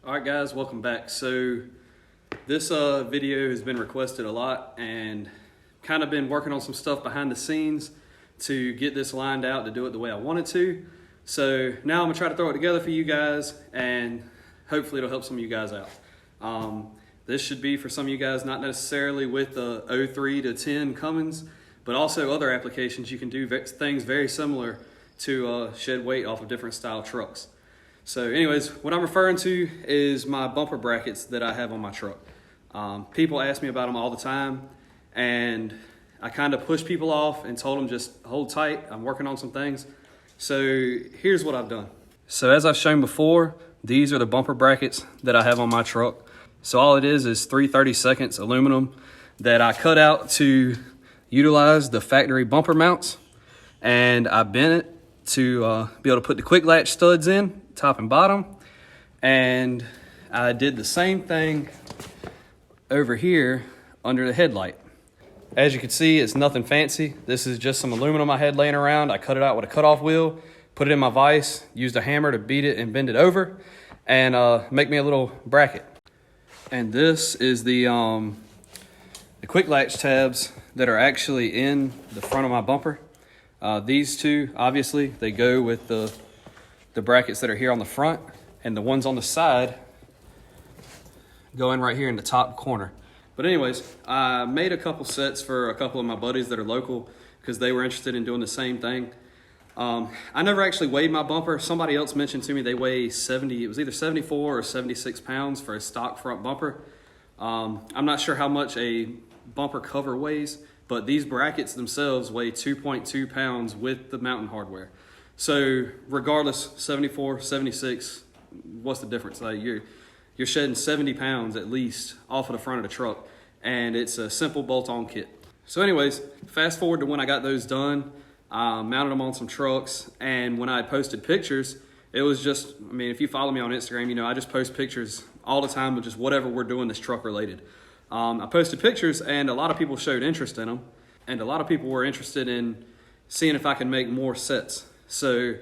All right guys, welcome back. So this video has been requested a lot and kind of been working on some stuff behind the scenes to get this lined out to do it the way I wanted to. So now I'm gonna try to throw it together for you guys and hopefully it'll help some of you guys out. This should be for some of you guys, not necessarily with the 03 to 10 Cummins, but also other applications. You can do things very similar to shed weight off of different style trucks. So anyways, what I'm referring to is my bumper brackets that I have on my truck. People ask me about them all the time, and I kind of pushed people off and told them just hold tight, I'm working on some things. So here's what I've done. So as I've shown before, these are the bumper brackets that I have on my truck. So all it is 3/32 aluminum that I cut out to utilize the factory bumper mounts, and I bent it to be able to put the quick latch studs in, top and bottom. And I did the same thing over here under the headlight. As you can see, it's nothing fancy. This is just some aluminum I had laying around. I cut it out with a cutoff wheel, put it in my vise, used a hammer to beat it and bend it over, and make me a little bracket. And this is the quick latch tabs that are actually in the front of my bumper. These two, obviously, they go with the brackets that are here on the front, and the ones on the side go in right here in the top corner. But anyways, I made a couple sets for a couple of my buddies that are local because they were interested in doing the same thing. I never actually weighed my bumper. Somebody else mentioned to me they weigh 70, it was either 74 or 76 pounds for a stock front bumper. I'm not sure how much a bumper cover weighs, but these brackets themselves weigh 2.2 pounds with the mounting hardware. So regardless, 74, 76, what's the difference? Like you're shedding 70 pounds at least off of the front of the truck, and it's a simple bolt-on kit. So anyways, fast forward to when I got those done, mounted them on some trucks, and when I posted pictures, it was just, I mean, if you follow me on Instagram, you know I just post pictures all the time of just whatever we're doing that's truck related. I posted pictures and a lot of people showed interest in them, and a lot of people were interested in seeing if I could make more sets. So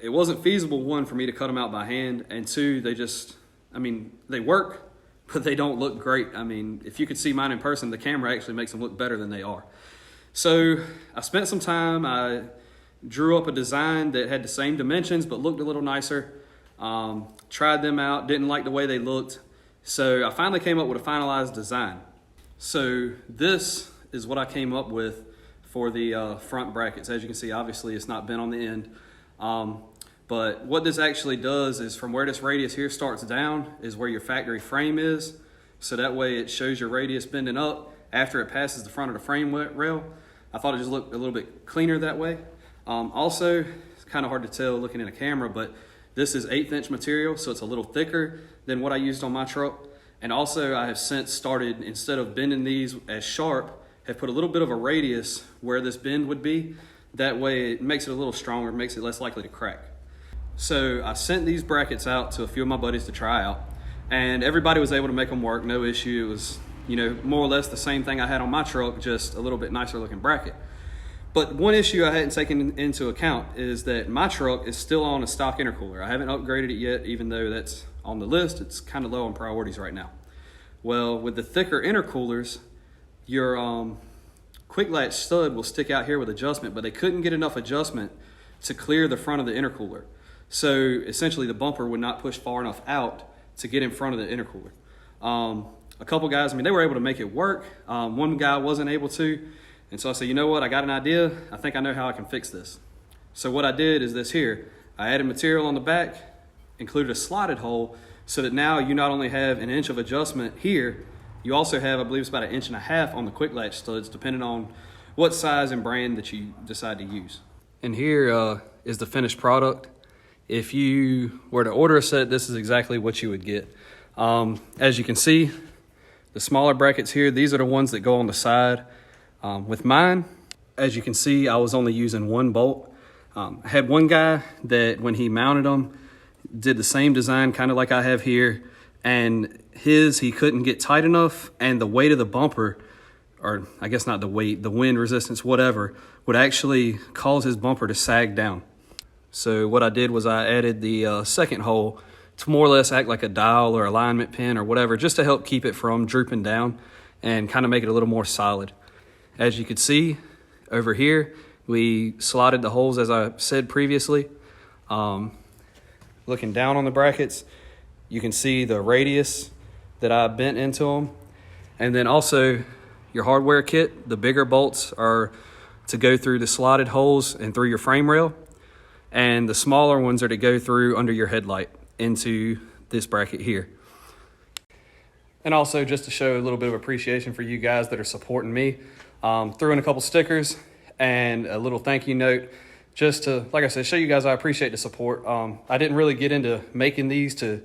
it wasn't feasible, one, for me to cut them out by hand, and two, they just, I mean, they work, but they don't look great. I mean, if you could see mine in person, the camera actually makes them look better than they are. So I spent some time, I drew up a design that had the same dimensions but looked a little nicer, tried them out, didn't like the way they looked. So I finally came up with a finalized design. So this is what I came up with for the front brackets. As you can see, obviously it's not bent on the end. But what this actually does is from where this radius here starts down is where your factory frame is. So that way it shows your radius bending up after it passes the front of the frame rail. I thought it just looked a little bit cleaner that way. Also, it's kind of hard to tell looking in a camera, but this is 1/8 inch material, so it's a little thicker than what I used on my truck. And also I have since started, instead of bending these as sharp, have put a little bit of a radius where this bend would be. That way it makes it a little stronger, makes it less likely to crack. So I sent these brackets out to a few of my buddies to try out, and everybody was able to make them work, no issue. It was, you know, more or less the same thing I had on my truck, just a little bit nicer looking bracket. But one issue I hadn't taken into account is that my truck is still on a stock intercooler. I haven't upgraded it yet, even though that's on the list. It's kind of low on priorities right now. Well, with the thicker intercoolers, your quick latch stud will stick out here with adjustment, but they couldn't get enough adjustment to clear the front of the intercooler. So essentially the bumper would not push far enough out to get in front of the intercooler. A couple guys, I mean, they were able to make it work. One guy wasn't able to. And so I said, you know what, I got an idea. I think I know how I can fix this. So what I did is this here. I added material on the back, included a slotted hole, so that now you not only have 1 inch of adjustment here, you also have, I believe it's about 1.5 inches on the quick latch studs, depending on what size and brand that you decide to use. And here is the finished product. If you were to order a set, this is exactly what you would get. As you can see, the smaller brackets here, these are the ones that go on the side. With mine, as you can see, I was only using one bolt. I had one guy that when he mounted them, did the same design kind of like I have here, and he couldn't get tight enough, and the weight of the bumper, or I guess not the weight, the wind resistance, whatever, would actually cause his bumper to sag down. So what I did was I added the second hole to more or less act like a dial or alignment pin or whatever, just to help keep it from drooping down and kind of make it a little more solid. As you can see over here, we slotted the holes as I said previously. Looking down on the brackets, you can see the radius that I bent into them. And then also your hardware kit, the bigger bolts are to go through the slotted holes and through your frame rail. And the smaller ones are to go through under your headlight into this bracket here. And also just to show a little bit of appreciation for you guys that are supporting me, threw in a couple stickers and a little thank you note just to, like I said, show you guys I appreciate the support. I didn't really get into making these to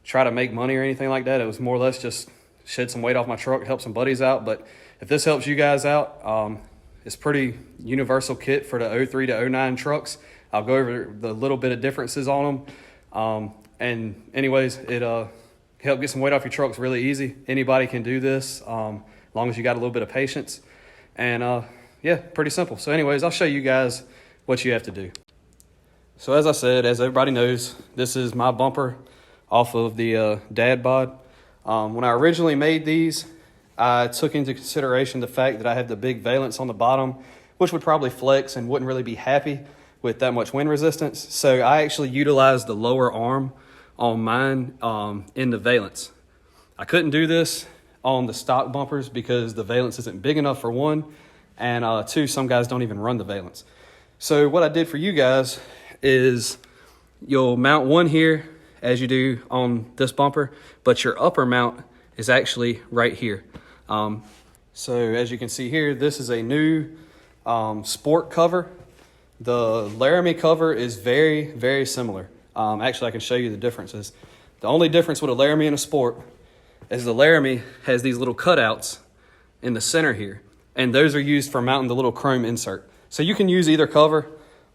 try to make money or anything like that. It was more or less just shed some weight off my truck, help some buddies out. But if this helps you guys out, it's pretty universal kit for the 03 to 09 trucks. I'll go over the little bit of differences on them. And anyways, it help get some weight off your trucks really easy. Anybody can do this, as long as you got a little bit of patience. And yeah, pretty simple. So anyways, I'll show you guys what you have to do. So as I said, as everybody knows, this is my bumper off of the dad bod. When I originally made these, I took into consideration the fact that I have the big valance on the bottom, which would probably flex and wouldn't really be happy with that much wind resistance. So I actually utilized the lower arm on mine in the valance. I couldn't do this on the stock bumpers because the valance isn't big enough for one, and two, some guys don't even run the valance. So what I did for you guys is you'll mount one here as you do on this bumper, but your upper mount is actually right here. So as you can see here, this is a new sport cover. The Laramie cover is very, very similar. Actually, I can show you the differences. The only difference with a Laramie and a Sport is the Laramie has these little cutouts in the center here, and those are used for mounting the little chrome insert. So you can use either cover.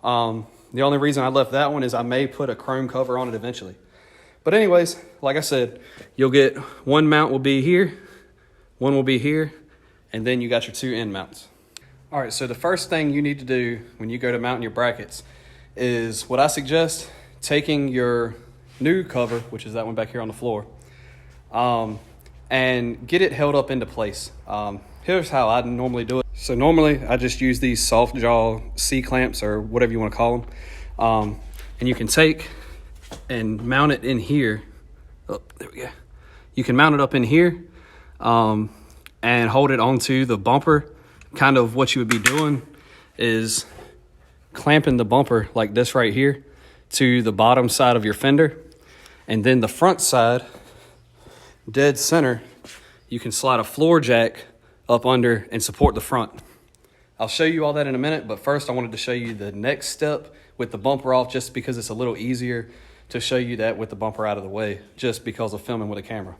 The only reason I left that one is I may put a chrome cover on it eventually. But anyways, like I said, you'll get one mount will be here, one will be here, and then you got your two end mounts. All right, so the first thing you need to do when you go to mount your brackets is what I suggest, taking your new cover, which is that one back here on the floor, and get it held up into place. Here's how I normally do it. So normally I just use these soft jaw C-clamps or whatever you want to call them. And you can take and mount it in here. Oh, there we go. You can mount it up in here and hold it onto the bumper. Kind of what you would be doing is clamping the bumper like this right here to the bottom side of your fender. And then the front side, dead center, you can slide a floor jack up under and support the front. I'll show you all that in a minute, but first I wanted to show you the next step with the bumper off, just because it's a little easier to show you that with the bumper out of the way, just because of filming with a camera.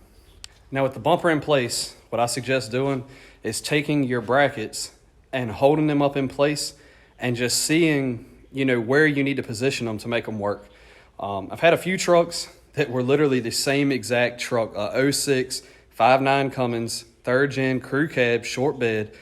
Now with the bumper in place, what I suggest doing is taking your brackets and holding them up in place and just seeing, you know, where you need to position them to make them work. I've had a few trucks that were literally the same exact truck, 06 5.9 Cummins, 3rd gen crew cab, short bed.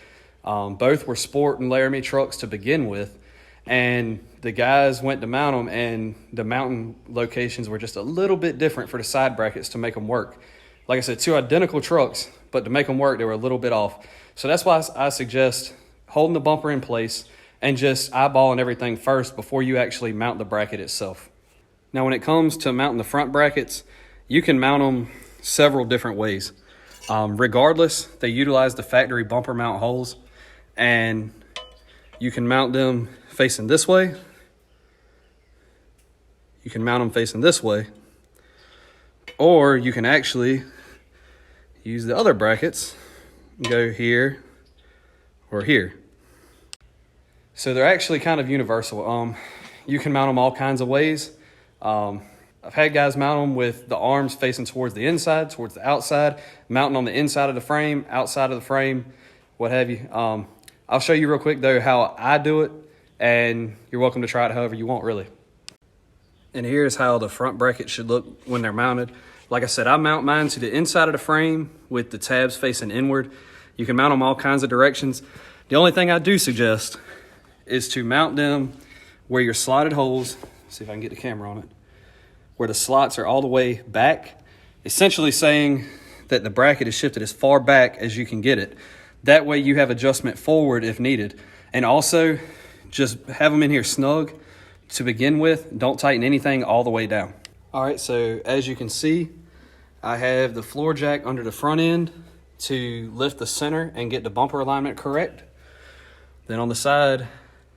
Both were Sport and Laramie trucks to begin with. And the guys went to mount them, and the mounting locations were just a little bit different for the side brackets to make them work. Like I said, two identical trucks, but to make them work, they were a little bit off. So that's why I suggest holding the bumper in place and just eyeballing everything first before you actually mount the bracket itself. Now, when it comes to mounting the front brackets, you can mount them several different ways. Regardless, they utilize the factory bumper mount holes, and you can mount them facing this way. You can mount them facing this way, or you can actually use the other brackets, go here or here. So they're actually kind of universal. You can mount them all kinds of ways. I've had guys mount them with the arms facing towards the inside, towards the outside, mounting on the inside of the frame, outside of the frame, what have you. I'll show you real quick though how I do it, and you're welcome to try it however you want, really. And here's how the front bracket should look when they're mounted. Like I said, I mount mine to the inside of the frame with the tabs facing inward. You can mount them all kinds of directions. The only thing I do suggest is to mount them where your slotted holes, see if I can get the camera on it, where the slots are all the way back, essentially saying that the bracket is shifted as far back as you can get it. That way you have adjustment forward if needed. And also, just have them in here snug to begin with. Don't tighten anything all the way down. All right, so as you can see, I have the floor jack under the front end to lift the center and get the bumper alignment correct. Then on the side,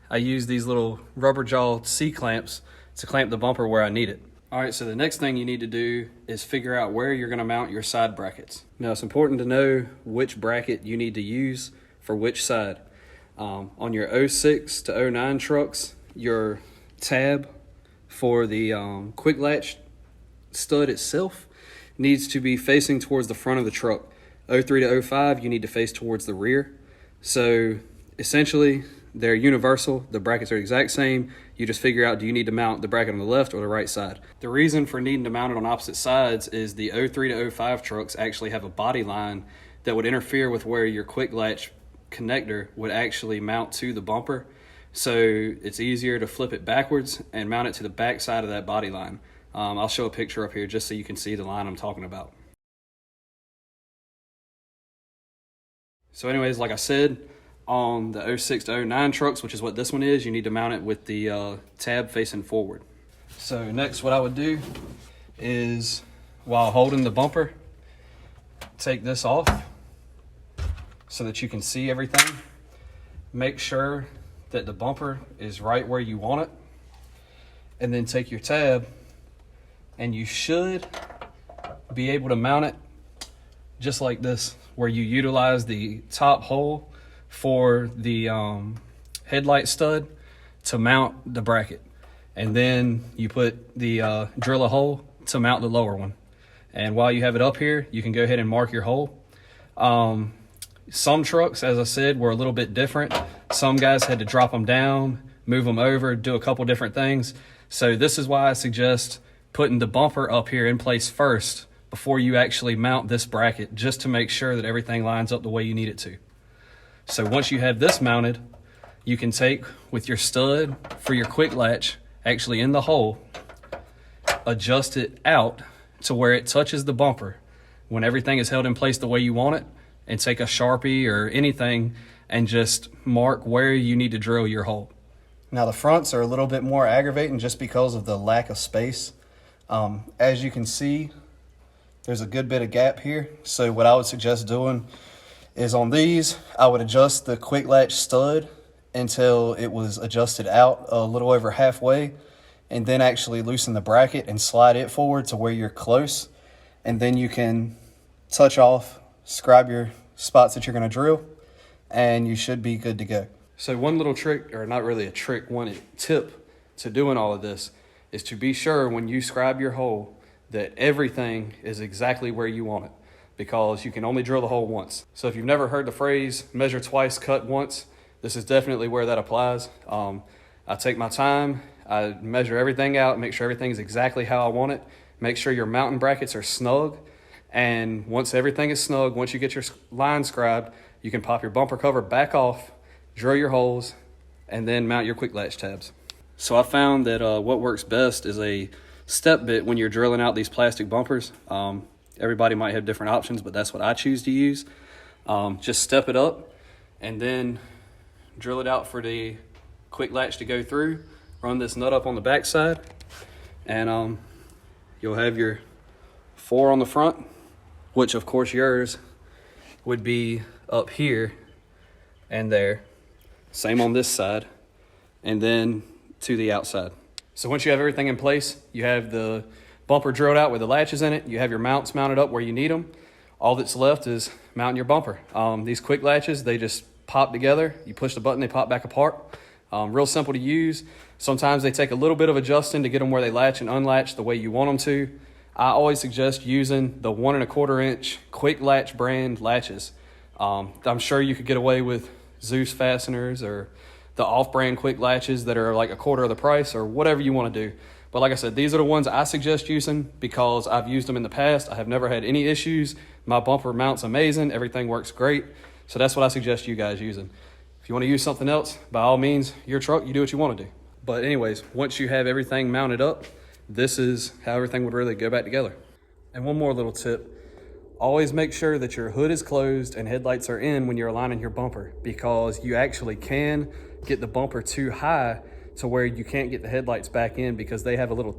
I use these little rubber jaw C-clamps to clamp the bumper where I need it. All right, so the next thing you need to do is figure out where you're gonna mount your side brackets. Now, it's important to know which bracket you need to use for which side. On your 06 to 09 trucks, your tab for the quick latch stud itself needs to be facing towards the front of the truck. 03 to 05, you need to face towards the rear. So essentially, they're universal. The brackets are the exact same. You just figure out, do you need to mount the bracket on the left or the right side? The reason for needing to mount it on opposite sides is the 03 to 05 trucks actually have a body line that would interfere with where your quick latch connector would actually mount to the bumper. So it's easier to flip it backwards and mount it to the back side of that body line. I'll show a picture up here just so you can see the line I'm talking about. So anyways, like I said, on the 06 to 09 trucks, which is what this one is, you need to mount it with the tab facing forward. So next, what I would do is, while holding the bumper, take this off so that you can see everything. Make sure that the bumper is right where you want it, and then take your tab, and you should be able to mount it just like this, where you utilize the top hole for the headlight stud to mount the bracket, and then you put the drill a hole to mount the lower one. And while you have it up here, you can go ahead and mark your hole. Some trucks, as I said, were a little bit different. Some guys had to drop them down, move them over, do a couple different things. So this is why I suggest putting the bumper up here in place first before you actually mount this bracket, just to make sure that everything lines up the way you need it to. So once you have this mounted, you can take with your stud for your quick latch actually in the hole, adjust it out to where it touches the bumper when everything is held in place the way you want it, and take a Sharpie or anything and just mark where you need to drill your hole. Now the fronts are a little bit more aggravating just because of the lack of space. As you can see, there's a good bit of gap here. So what I would suggest doing is on these, I would adjust the quick latch stud until it was adjusted out a little over halfway, and then actually loosen the bracket and slide it forward to where you're close. And then you can touch off, scribe your spots that you're gonna drill, and you should be good to go. So one little trick, or not really a trick, one tip to doing all of this is to be sure when you scribe your hole that everything is exactly where you want it, because you can only drill the hole once. So if you've never heard the phrase, measure twice, cut once, this is definitely where that applies. I take my time, I measure everything out, make sure everything's exactly how I want it, make sure your mounting brackets are snug, and once everything is snug, once you get your line scribed, you can pop your bumper cover back off, drill your holes, and then mount your quick latch tabs. So I found that what works best is a step bit when you're drilling out these plastic bumpers. Everybody might have different options, but that's what I choose to use. Just step it up and then drill it out for the quick latch to go through. Run this nut up on the back side, and you'll have your 4 on the front, which of course yours would be up here and there. Same on this side, and then to the outside. So once you have everything in place, you have the bumper drilled out with the latches in it, you have your mounts mounted up where you need them. All that's left is mounting your bumper. These quick latches, they just pop together. You push the button, they pop back apart. Real simple to use. Sometimes they take a little bit of adjusting to get them where they latch and unlatch the way you want them to. I always suggest using the 1 1/4 inch quick latch brand latches. I'm sure you could get away with Zeus fasteners or the off-brand quick latches that are like 1/4 of the price, or whatever you want to do. But like I said, these are the ones I suggest using because I've used them in the past. I have never had any issues. My bumper mount's amazing. Everything works great. So that's what I suggest you guys using. If you want to use something else, by all means, your truck, you do what you want to do. But anyways, once you have everything mounted up, this is how everything would really go back together. And one more little tip. Always make sure that your hood is closed and headlights are in when you're aligning your bumper, because you actually can get the bumper too high to where you can't get the headlights back in, because they have a little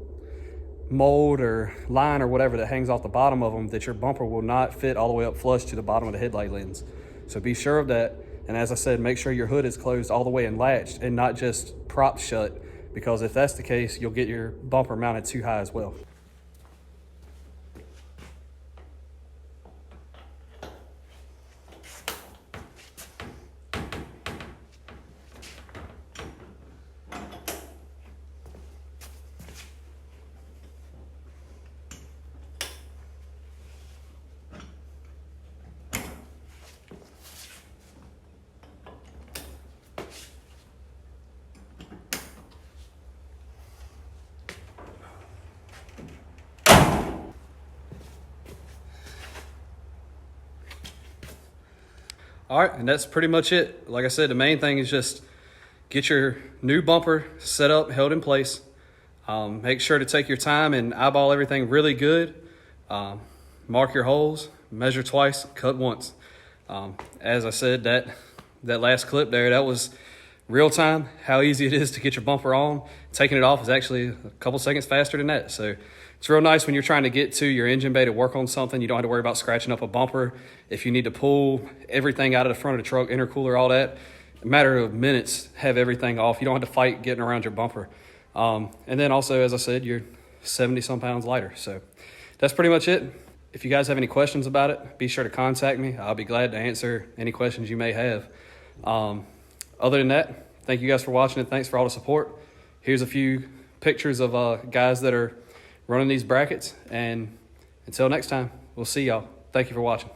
mold or line or whatever that hangs off the bottom of them that your bumper will not fit all the way up flush to the bottom of the headlight lens. So be sure of that. And as I said, make sure your hood is closed all the way and latched and not just propped shut, because if that's the case, you'll get your bumper mounted too high as well. All right, and that's pretty much it. Like I said, the main thing is just get your new bumper set up, held in place. Make sure to take your time and eyeball everything really good. Mark your holes, measure twice, cut once. As I said, that last clip there, that was real time, how easy it is to get your bumper on. Taking it off is actually a couple seconds faster than that. So it's real nice when you're trying to get to your engine bay to work on something. You don't have to worry about scratching up a bumper. If you need to pull everything out of the front of the truck, intercooler, all that, a matter of minutes, have everything off. You don't have to fight getting around your bumper. And then also, as I said, you're 70 some pounds lighter. So that's pretty much it. If you guys have any questions about it, be sure to contact me. I'll be glad to answer any questions you may have. Other than that, thank you guys for watching, and thanks for all the support. Here's a few pictures of guys that are running these brackets, and until next time, we'll see y'all. Thank you for watching.